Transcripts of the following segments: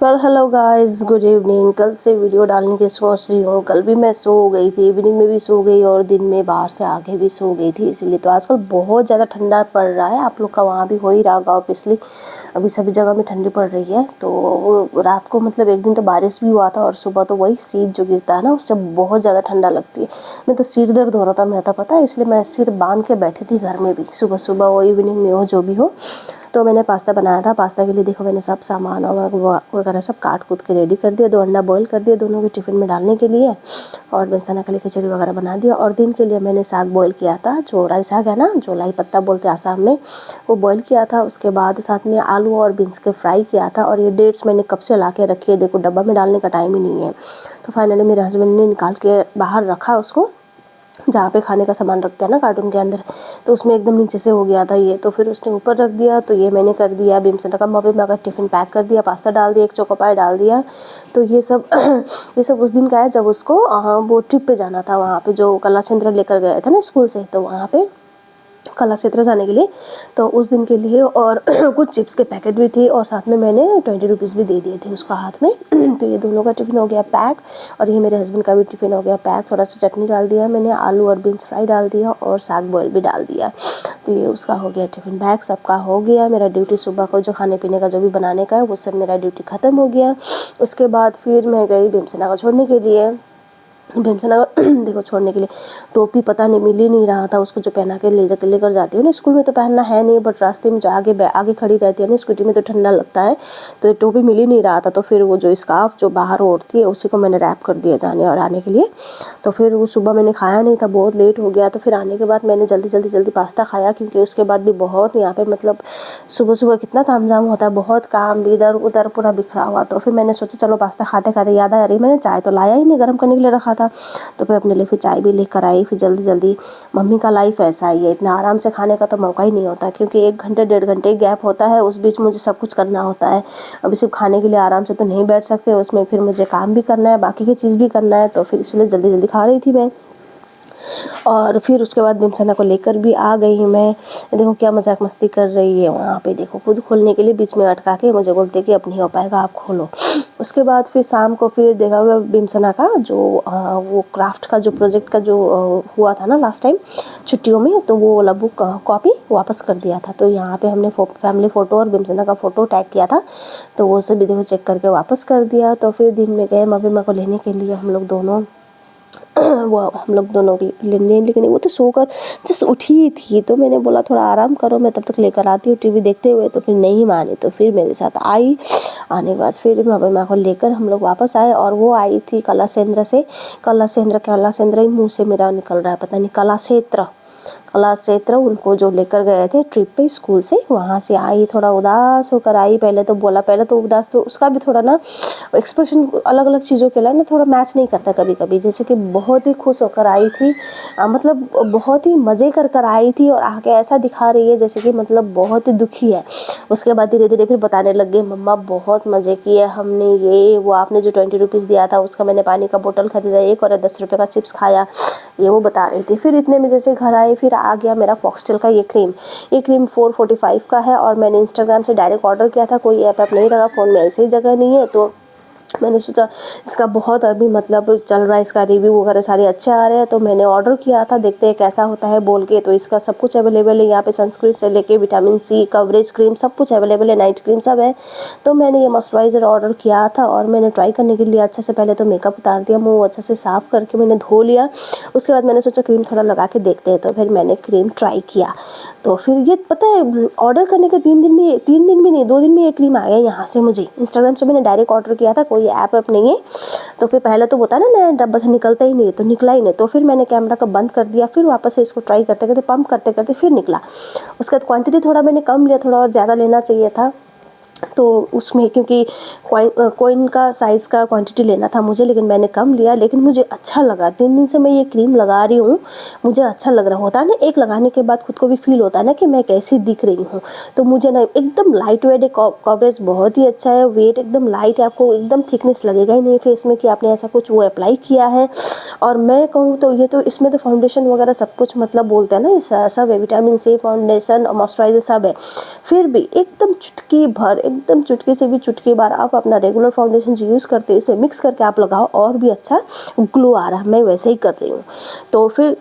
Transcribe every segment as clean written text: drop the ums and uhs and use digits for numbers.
Well hello guys, good evening. कल से video डालने की सोच रही हूँ। कल भी मैं सो गई थी, इवनिंग में भी सो गई और दिन में बाहर से आके भी सो गई थी, इसलिए तो आजकल बहुत ज़्यादा ठंडा पड़ रहा है। आप लोग का वहाँ भी हो ही रहा होगा ऑब्वियसली। अभी सभी जगह में ठंडी पड़ रही है। तो वो रात को मतलब एक दिन तो बारिश भी हुआ था और सुबह तो वही शीत जो गिरता है ना, उससे बहुत ज़्यादा ठंडा लगती है। मैं तो सिर दर्द हो रहा था, मैं तो पता है, इसलिए मैं सिर बांध के बैठी थी घर में भी, सुबह सुबह हो इवनिंग में हो जो भी हो। तो मैंने पास्ता बनाया था। पास्ता के लिए देखो मैंने सब सामान और वगैरह सब काट कूट के रेडी कर दिया। 2 अंडा बॉईल कर दिया दोनों के टिफ़िन में डालने के लिए, और बेसन के लिए खिचड़ी वगैरह बना दिया। और दिन के लिए मैंने साग बॉईल किया था, जो राई साग है ना, जो लाई पत्ता बोलते हैं आसाम में, वो बॉईल किया था। उसके बाद साथ में आलू और बीन्स के फ्राई किया था। और ये डेट्स मैंने कब से ला के रखी है, देखो डब्बा में डालने का टाइम ही नहीं है। तो फाइनली मेरे हस्बैंड ने निकाल के बाहर रखा उसको, जहाँ पे खाने का सामान रखते हैं ना कार्टून के अंदर, तो उसमें एकदम नीचे से हो गया था ये, तो फिर उसने ऊपर रख दिया। तो ये मैंने कर दिया, भीमसेन का मम्मी का टिफ़िन पैक कर दिया, पास्ता डाल दिया, एक चोको पाई डाल दिया। तो ये सब ये सब उस दिन का है जब उसको वो ट्रिप पे जाना था, वहाँ पे जो कलाचंद्र लेकर गए थे ना स्कूल से, तो वहाँ पे कला क्षेत्र जाने के लिए, तो उस दिन के लिए। और कुछ चिप्स के पैकेट भी थे, और साथ में मैंने 20 रुपीज़ भी दे दिए थे उसका हाथ में। तो ये दोनों का टिफ़िन हो गया पैक, और ये मेरे हस्बैंड का भी टिफ़िन हो गया पैक। थोड़ा सा चटनी डाल दिया मैंने, आलू और बीन्स फ्राई डाल दिया, और साग बॉयल भी डाल दिया। तो ये उसका हो गया टिफ़िन पैक, सबका हो गया। मेरा ड्यूटी सुबह को जो खाने पीने का जो भी बनाने का है वो सब मेरा ड्यूटी ख़त्म हो गया। उसके बाद फिर मैं गई भीमसेना को छोड़ने के लिए। भीमसेना देखो छोड़ने के लिए टोपी पता नहीं मिल ही नहीं रहा था उसको, जो पहना के लेकर जाती हूँ ना स्कूल में, तो पहनना है नहीं, बट रास्ते में जो आगे खड़ी रहती है ना स्कूटी में, तो ठंडा लगता है, तो टोपी मिल ही नहीं रहा था। तो फिर वो जो स्कार्फ जो बाहर ओढ़ती है उसी को मैंने रैप कर दिया जाने और आने के लिए। तो फिर वो सुबह मैंने खाया नहीं था, बहुत लेट हो गया। तो फिर आने के बाद मैंने जल्दी पास्ता खाया, क्योंकि उसके बाद भी बहुत यहाँ पे मतलब सुबह सुबह कितना तामझाम होता है, बहुत काम इधर उधर पूरा बिखरा हुआ। तो फिर मैंने सोचा चलो पास्ता खाते खाते याद आया, अरे मैंने चाय तो लाया ही नहीं, गर्म करने के लिए रखा था। तो फिर अपने लिए फिर चाय भी लेकर आई। फिर जल्दी मम्मी का लाइफ ऐसा ही है, इतना आराम से खाने का तो मौका ही नहीं होता, क्योंकि 1 घंटे 1.5 घंटे गैप होता है, उस बीच मुझे सब कुछ करना होता है। अभी सिर्फ खाने के लिए आराम से तो नहीं बैठ सकते, उसमें फिर मुझे काम भी करना है, बाकी की चीज़ भी करना है। तो फिर इसलिए जल्दी खा रही थी मैं। और फिर उसके बाद भीमसेना को लेकर भी आ गई मैं। देखो क्या मजाक मस्ती कर रही है वहाँ पे, देखो खुद खोलने के लिए बीच में अटका के मुझे बोलते कि अब नहीं हो पाएगा, आप खोलो। उसके बाद फिर शाम को फिर देखा होगा भीमसेना का जो वो क्राफ्ट का जो प्रोजेक्ट का जो हुआ था ना लास्ट टाइम छुट्टियों में, तो वो वाला बुक कॉपी वापस कर दिया था। तो यहाँ पे हमने फैमिली फ़ोटो और भीमसेना का फ़ोटो टैग किया था, तो वो सब भी देखो चेक करके वापस कर दिया। तो फिर दिन में गए मम्मी को लेने के लिए हम लोग दोनों वो हम लोग दोनों लेने, लेकिन वो तो सोकर जस्ट उठी ही थी। तो मैंने बोला थोड़ा आराम करो, मैं तब तक लेकर आती हूँ टीवी देखते हुए। तो फिर नहीं मानी, तो फिर मेरे साथ आई। आने के बाद फिर मम्मी माँ को लेकर हम लोग वापस आए, और वो आई थी कलासेंद्र से। कलासेंद्र ही मुँह से मेरा निकल रहा है, पता नहीं कलाक्षेत्र उनको जो लेकर गए थे ट्रिप पे स्कूल से, वहाँ से आई, थोड़ा उदास होकर आई। पहले तो उदास, तो उसका भी थोड़ा ना एक्सप्रेशन अलग अलग चीज़ों के लिए ना थोड़ा मैच नहीं करता कभी कभी। जैसे कि बहुत ही खुश होकर आई थी, मतलब बहुत ही मज़े कर आई थी, और आगे ऐसा दिखा रही है जैसे कि मतलब बहुत ही दुखी है। उसके बाद धीरे धीरे फिर बताने लग गए, मम्मा बहुत मज़े किए हमने, ये वो आपने जो 20 रुपीज़ दिया था उसका मैंने पानी का बोतल खरीदा एक, और 10 रुपये का चिप्स खाया, ये वो बता रही थी। फिर इतने में जैसे घर आए, फिर आ गया मेरा फॉक्सटेल का ये क्रीम 445 का है, और मैंने इंस्टाग्राम से डायरेक्ट ऑर्डर किया था, कोई ऐप नहीं लगा फ़ोन में, ऐसे ही जगह नहीं है। तो मैंने सोचा इसका बहुत अभी मतलब चल रहा है, इसका रिव्यू वगैरह सारे अच्छे आ रहे हैं, तो मैंने ऑर्डर किया था, देखते हैं कैसा होता है बोल के। तो इसका सब कुछ अवेलेबल है यहाँ पे, सनस्क्रीन से लेके विटामिन सी कवरेज क्रीम सब कुछ अवेलेबल है, नाइट क्रीम सब है। तो मैंने ये मॉइस्चराइज़र ऑर्डर किया था, और मैंने ट्राई करने के लिए अच्छे से पहले तो मेकअप उतार दिया, मुँह अच्छे से साफ़ करके मैंने धो लिया। उसके बाद मैंने सोचा क्रीम थोड़ा लगा के देखते हैं, तो फिर मैंने क्रीम ट्राई किया। तो फिर ये पता है ऑर्डर करने के 3 दिन में, 3 दिन भी नहीं 2 दिन में ये क्रीम आ गया यहाँ से मुझे। इंस्टाग्राम से मैंने डायरेक्ट ऑर्डर किया था, कोई ऐप नहीं है। तो फिर पहले तो होता है ना नया डब्बा से निकलता ही नहीं, तो निकला ही नहीं। तो फिर मैंने कैमरा का बंद कर दिया, फिर वापस से इसको ट्राई करते करते पंप करते करते फिर निकला। उसके बाद क्वांटिटी थोड़ा मैंने कम लिया, थोड़ा और ज़्यादा लेना चाहिए था। तो उसमें क्योंकि कॉइन का साइज़ का क्वांटिटी लेना था मुझे, लेकिन मैंने कम लिया, लेकिन मुझे अच्छा लगा। 3 दिन से मैं ये क्रीम लगा रही हूँ, मुझे अच्छा लग रहा होता है ना, एक लगाने के बाद खुद को भी फील होता है ना कि मैं कैसी दिख रही हूँ। तो मुझे ना एकदम लाइट वेट है, कवरेज बहुत ही अच्छा है, वेट एकदम लाइट है, आपको एकदम थिकनेस लगेगा ही नहीं फेस में कि आपने ऐसा कुछ वो अप्लाई किया है। और मैं कहूँ तो ये तो इसमें तो फाउंडेशन वगैरह सब कुछ मतलब बोलते हैं ना सब है, विटामिन सी फाउंडेशन मॉइस्चराइजर सब है, फिर भी एकदम चुटकी भर एकदम चुटकी से भी चुटकी बार आप अपना रेगुलर फाउंडेशन जो यूज़ करते हैं इसे मिक्स करके आप लगाओ और भी अच्छा ग्लो आ रहा है। मैं वैसे ही कर रही हूँ। तो फिर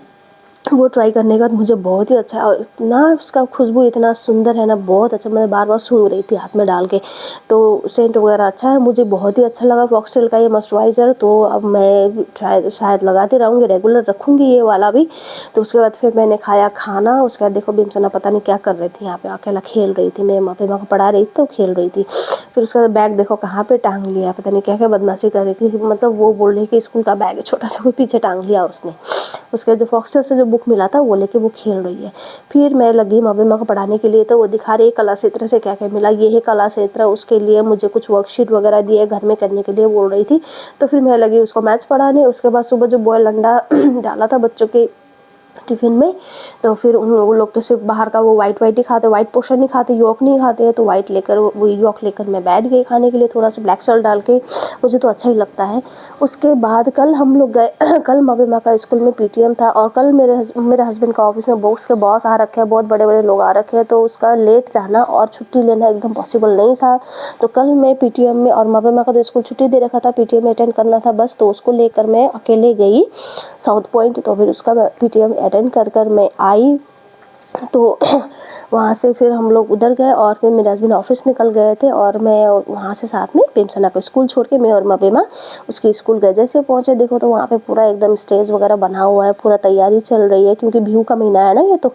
वो ट्राई करने के बाद मुझे बहुत ही अच्छा और इतना उसका खुशबू इतना सुंदर है ना, बहुत अच्छा। मैं बार बार सूंघ रही थी हाथ में डाल के, तो सेंट वगैरह अच्छा है, मुझे बहुत ही अच्छा लगा फॉक्सटेल का ये मॉइस्चराइज़र। तो अब मैं शायद लगाती रहूँगी, रेगुलर रखूँगी ये वाला भी। तो उसके बाद फिर मैंने खाया खाना। उसके बाद देखो बिमसना पता नहीं क्या कर रही थी यहाँ पे, अकेला खेल रही थी। मैं माँ पे को पढ़ा रही थी तो खेल रही थी। फिर उसके बाद बैग देखो कहाँ पे टांग लिया, पता नहीं क्या क्या बदमाशी कर रही थी। मतलब वो बोल रही कि स्कूल का बैग है छोटा सा, वो पीछे टांग लिया उसने। उसके जो फॉक्सटेल से जो बुक मिला था वो लेके वो खेल रही है। फिर मैं लगी मम्मी को पढ़ाने के लिए, तो वो दिखा रही है कला क्षेत्र से क्या क्या मिला। ये है कला क्षेत्र, उसके लिए मुझे कुछ वर्कशीट वगैरह दिए घर में करने के लिए बोल रही थी। तो फिर मैं लगी उसको मैथ्स पढ़ाने। उसके बाद सुबह जो बॉयल अंडा डाला था बच्चों के टिफ़िन में, तो फिर वो लोग तो सिर्फ बाहर का वो वाइट ही खाते, वाइट पोर्शन नहीं खाते, यॉक नहीं खाते हैं। तो वाइट लेकर वो यॉक लेकर मैं बैठ गई खाने के लिए, थोड़ा सा ब्लैक सॉल्ट डाल के, मुझे तो अच्छा ही लगता है। उसके बाद कल हम लोग गए कल मबीमा का स्कूल में पीटीएम था, और कल मेरे हस्बैंड का ऑफिस में बॉस आ रखे हैं, बहुत बड़े बड़े लोग आ रखे हैं। तो उसका लेट जाना और छुट्टी लेना एकदम पॉसिबल नहीं था। तो कल मैं पीटीएम में, और मबीमा का तो स्कूल छुट्टी दे रखा था, पीटीएम में अटेंड करना था बस। तो उसको लेकर मैं अकेले गई साउथ पॉइंट। तो फिर उसका पीटीएम अटेंड कर मैं आई। तो वहाँ से फिर हम लोग उधर गए, और फिर मेरे हस्बैंड ऑफिस निकल गए थे, और मैं वहाँ से साथ में प्रेमसना को स्कूल छोड़ के मैं और मबीमा उसकी स्कूल गए। जैसे पहुँचे देखो तो वहाँ पे पूरा एकदम स्टेज वगैरह बना हुआ है, पूरा तैयारी चल रही है, क्योंकि बिहू का महीना है ना ये। तो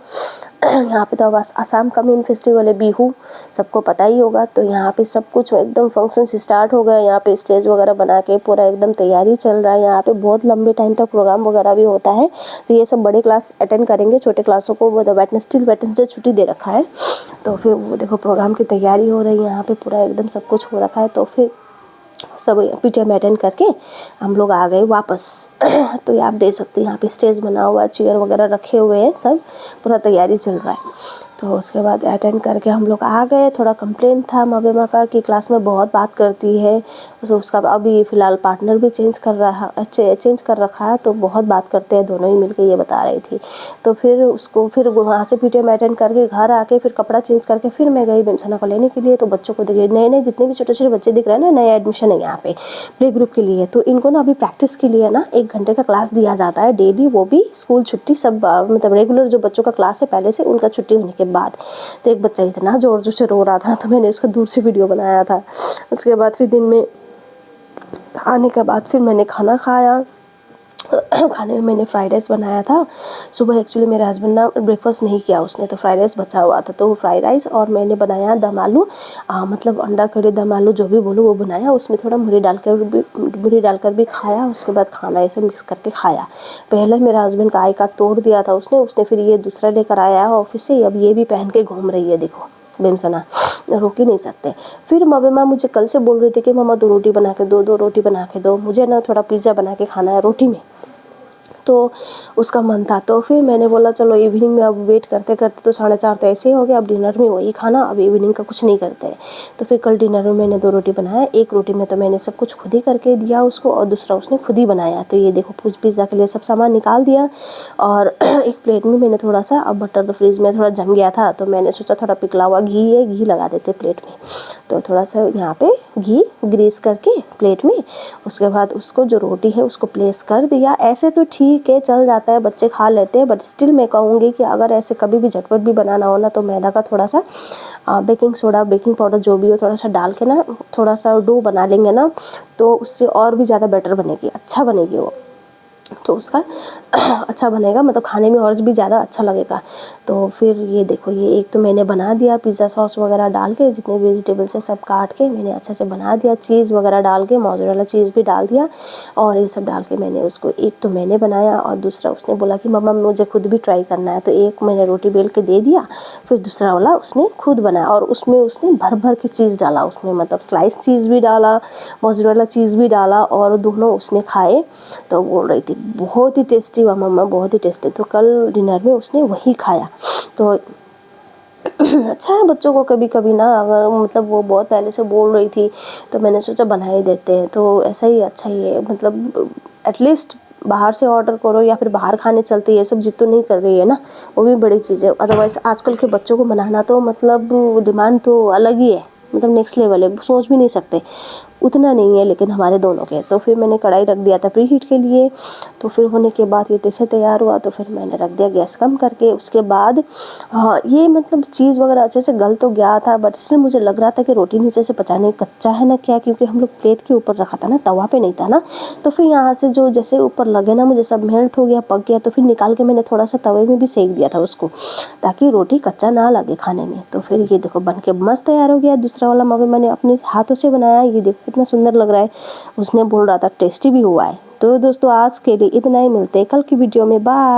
यहाँ पे तो अब आसाम का मेन फेस्टिवल है बिहू, सबको पता ही होगा। तो यहाँ पे सब कुछ एकदम फंक्शंस स्टार्ट हो गए, यहाँ पे स्टेज वगैरह बना के पूरा एकदम तैयारी चल रहा है। यहाँ पे बहुत लंबे टाइम तक प्रोग्राम वगैरह भी होता है। तो ये सब बड़े क्लास अटेंड करेंगे, छोटे क्लासों को वो वेडनेसडे छुट्टी दे रखा है। तो फिर वो देखो प्रोग्राम की तैयारी हो रही है, यहाँ पे पूरा एकदम सब कुछ हो रखा है। तो फिर सब पीटीएम अटेंड करके हम लोग आ गए वापस। तो ये आप देख सकते हैं यहाँ पे स्टेज बना हुआ है, चेयर वगैरह रखे हुए हैं, सब पूरा तैयारी चल रहा है। तो उसके बाद अटेंड करके हम लोग आ गए। थोड़ा कंप्लेंट था मबीमा का कि क्लास में बहुत बात करती है। उसका अभी फ़िलहाल पार्टनर भी चेंज कर रखा है, तो बहुत बात करते हैं दोनों ही मिलके, ये बता रही थी। तो फिर फिर वहाँ से पीटीएम अटेंड करके घर आके फिर कपड़ा चेंज करके फिर मैं गई बिमसना को लेने के लिए। तो बच्चों को देखिए नए जितने भी छोटे छोटे बच्चे दिख रहे हैं ना, नए एडमिशन है यहाँ पे प्ले ग्रुप के लिए। तो इनको ना अभी प्रैक्टिस के लिए ना 1 घंटे का क्लास दिया जाता है डेली, वो भी स्कूल छुट्टी सब मतलब रेगुलर जो बच्चों का क्लास है पहले से, उनका छुट्टी होने के बाद। तो एक बच्चा इतना जोर जोर से रो रहा था, तो मैंने उसको दूर से वीडियो बनाया था। उसके बाद फिर दिन में आने के बाद फिर मैंने खाना खाया। खाने में मैंने फ्राइड राइस बनाया था। सुबह एक्चुअली मेरे हस्बैंड ना ब्रेकफास्ट नहीं किया उसने, तो फ्राइड राइस बचा हुआ था। तो वो फ्राइड राइस और मैंने बनाया दम आलू, मतलब अंडा करी दम आलू जो भी बोलो वो बनाया। उसमें थोड़ा मुरई डालकर भी खाया। उसके बाद खाना ऐसे मिक्स करके खाया। पहले मेरे हस्बैंड का आई कार्ड तोड़ दिया था उसने फिर ये दूसरा लेकर आया है ऑफिस से। अब ये भी पहन के घूम रही है, देखो बेमसना, रोक ही नहीं सकते। फिर मबीमा मुझे कल से बोल रही थी कि मम्मा 2 रोटी बना के दो, 2 रोटी बना के दो, मुझे ना थोड़ा पिज़्ज़ा बना के खाना है रोटी में। तो उसका मन था। तो फिर मैंने बोला चलो इवनिंग में, अब वेट करते करते तो 4:30 तो ऐसे ही हो गया, अब डिनर में वही खाना, अब इवनिंग का कुछ नहीं करते हैं। तो फिर कल डिनर में मैंने 2 रोटी बनाया। एक रोटी में तो मैंने सब कुछ खुद ही करके दिया उसको, और दूसरा उसने खुद ही बनाया। तो ये देखो पिज़्ज़ा के लिए सब सामान निकाल दिया। और एक प्लेट में मैंने थोड़ा सा, अब बटर तो फ्रिज में थोड़ा जम गया था, तो मैंने सोचा थोड़ा पिघला हुआ घी है, घी लगा देते प्लेट में। तो थोड़ा सा यहाँ पे घी ग्रीस करके प्लेट में, उसके बाद उसको जो रोटी है उसको प्लेस कर दिया। ऐसे तो ठीक है, चल जाता है, बच्चे खा लेते हैं, बट स्टिल मैं कहूँगी कि अगर ऐसे कभी भी झटपट भी बनाना हो ना, तो मैदा का थोड़ा सा बेकिंग सोडा, बेकिंग पाउडर जो भी हो, थोड़ा सा डाल के ना थोड़ा सा डो बना लेंगे ना, तो उससे और भी ज़्यादा बेटर बनेगी, अच्छा बनेगी वो। तो उसका अच्छा बनेगा, मतलब खाने में और भी ज़्यादा अच्छा लगेगा। तो फिर ये देखो, ये एक तो मैंने बना दिया पिज़्ज़ा सॉस वगैरह डाल के, जितने वेजिटेबल्स है सब काट के मैंने अच्छे से बना दिया, चीज़ वगैरह डाल के, मोज़रेला चीज़ भी डाल दिया, और ये सब डाल के मैंने उसको, एक तो मैंने बनाया और दूसरा उसने बोला कि मम्मा मुझे खुद भी ट्राई करना है। तो एक मैंने रोटी बेल के दे दिया, फिर दूसरा वाला उसने खुद बनाया, और उसमें उसने भर भर के चीज़ डाला उसमें, मतलब स्लाइस चीज़ भी डाला, मोज़रेला चीज़ भी डाला, और दोनों उसने खाए। तो बोल रही थी बहुत ही टेस्टी हुआ मम्मा, बहुत ही टेस्टी। तो कल डिनर में उसने वही खाया। तो अच्छा है बच्चों को कभी कभी ना, अगर मतलब वो बहुत पहले से बोल रही थी, तो मैंने सोचा बना ही देते हैं। तो ऐसा ही अच्छा ही है, मतलब एटलीस्ट बाहर से ऑर्डर करो या फिर बाहर खाने चलते, ये सब जिद तो नहीं कर रही है ना, वो भी बड़ी चीज़ है। अदरवाइज़ आजकल के बच्चों को बनाना तो मतलब डिमांड तो अलग ही है। मतलब नेक्स्ट लेवल है, सोच भी नहीं सकते, उतना नहीं है लेकिन हमारे दोनों के। तो फिर मैंने कढ़ाई रख दिया था प्री हीट के लिए। तो फिर होने के बाद ये कैसे तैयार हुआ, तो फिर मैंने रख दिया गैस कम करके। उसके बाद हाँ, ये मतलब चीज़ वगैरह अच्छे से गल तो गया था, बट इसलिए मुझे लग रहा था कि रोटी नीचे से पता नहीं कच्चा है ना क्या, क्योंकि हम लोग प्लेट के ऊपर रखा था ना, तवा पे नहीं था ना। तो फिर यहाँ से जो जैसे ऊपर लगे ना, मुझे सब मेल्ट हो गया, पक गया। तो फिर निकाल के मैंने थोड़ा सा तवे में भी सेक दिया था उसको, ताकि रोटी कच्चा ना लगे खाने में। तो फिर ये देखो बन के मस्त तैयार हो गया। दूसरा वाला मावा मैंने अपने हाथों से बनाया, ये देखो कितना सुंदर लग रहा है। उसने बोल रहा था टेस्टी भी हुआ है। तो दोस्तों आज के लिए इतना ही, मिलते हैं कल की वीडियो में, बाय।